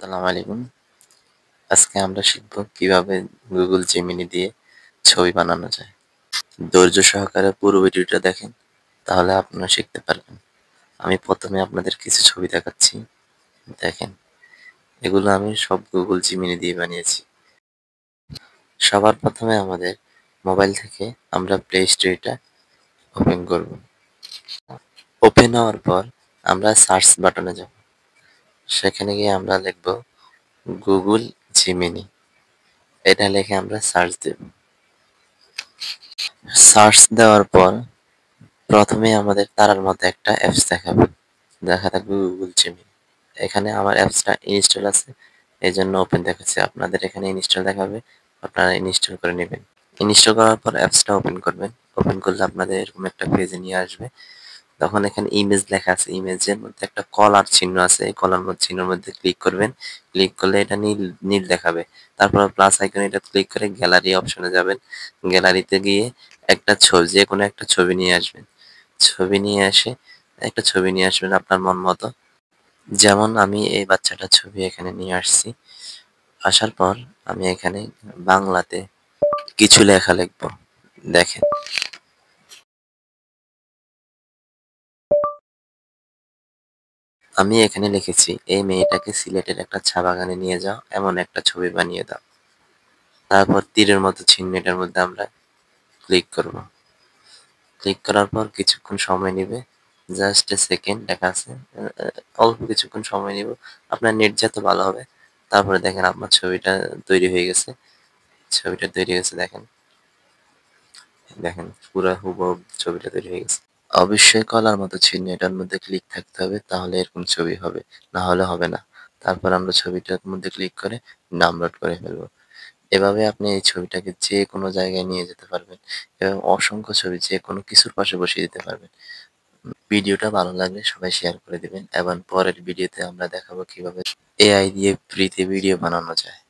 আসসালামু আলাইকুম। আজকে আমরা শিখব কিভাবে Google Gemini দিয়ে ছবি বানানো যায়। ধৈর্য সহকারে পুরো ভিডিওটা দেখেন, তাহলে আপনারা শিখতে পারবেন। আমি ১ম এ আপনাদের কিছু ছবি দেখাচ্ছি। দেখেন, এগুলো আমি সব Google Gemini দিয়ে বানিয়েছি। সবার ১ম এ আমাদের মোবাইল থেকে আমরা Play Store টা ওপেন করব। ওপেন হওয়ার পর আমরা সার্চ বাটনে যাব। সেখানে গিয়ে আমরা লিখব Google Gemini। এটা লিখে আমরা সার্চ দেব। সার্চ দেওয়ার পর প্রথমেই আমাদের তারার মতো একটা অ্যাপস দেখাবে। দেখা থাকবে Google Gemini। এখানে আমার অ্যাপসটা ইনস্টল আছে। এজন্য ওপেন দেখাচ্ছে। আপনাদের এখানে ইনস্টল দেখাবে। আপনারা ইনস্টল করে নিবেন। ইনস্টল করার পর অ্যাপসটা ওপেন করবেন। ওপেন করলে আপনাদের এরকম একটা পেজে নিয়ে আসবে। তখন এখানে ইমেজ লেখা আছে। ইমেজের মধ্যে একটা কলার চিহ্ন আছে। এই কলার চিহ্নের মধ্যে ক্লিক করবেন। ক্লিক করলে এটা নীল নীল দেখাবে। তারপর প্লাস আইকনে এটা ক্লিক করে গ্যালারি অপশনে যাবেন। গ্যালারিতে গিয়ে একটা ছবি যেকোনো একটা ছবি নিয়ে আসবেন। ছবি নিয়ে এসে একটা ছবি নিয়ে আসবেন আপনার মন মতো। যেমন আমি এই বাচ্চাটার ছবি এখানে নিয়ে আসছি। আসার পর আমি এখানে বাংলাতে কিছু লেখা লিখব। দেখেন, আমি এখানে লিখেছি, "এই মেয়েটাকে সিলেটের একটা চা বাগানে নিয়ে যাও, এমন একটা ছবি বানিয়ে দাও।" তারপর তীরের মতো চিহ্ন এটার মধ্যে আমরা ক্লিক করব। ক্লিক করার পর কিছুক্ষণ সময় নিবে। জাস্ট এ সেকেন্ড লেখা আছে। অল্প কিছুক্ষণ সময় নিব। আপনার নেট যত ভালো হবে। তারপরে দেখেন আপনার ছবিটা তৈরি হয়ে গেছে। ছবিটা তৈরি হয়েছে দেখেন। দেখেন পুরা হুবহু ছবিটা তৈরি হয়ে গেছে। অবশ্যই কলার মতো চিহ্ন এটার মধ্যে ক্লিক থাকতে হবে, তাহলে এরকম ছবি হবে। না হলে হবে না। তারপর আমরা ছবিটার মধ্যে ক্লিক করে ডাউনলোড করে ফেলবো। এভাবে আপনি এই ছবিটাকে যেকোনো জায়গায় নিয়ে যেতে পারবেন এবং অসংখ্য ছবি যেকোনো কিছুর পাশে বসিয়ে দিতে পারবেন। ভিডিওটা ভালো লাগলে সবাই শেয়ার করে দিবেন এবং পরের ভিডিওতে আমরা দেখাবো কিভাবে এআই দিয়ে ফ্রিতে ভিডিও বানানো যায়।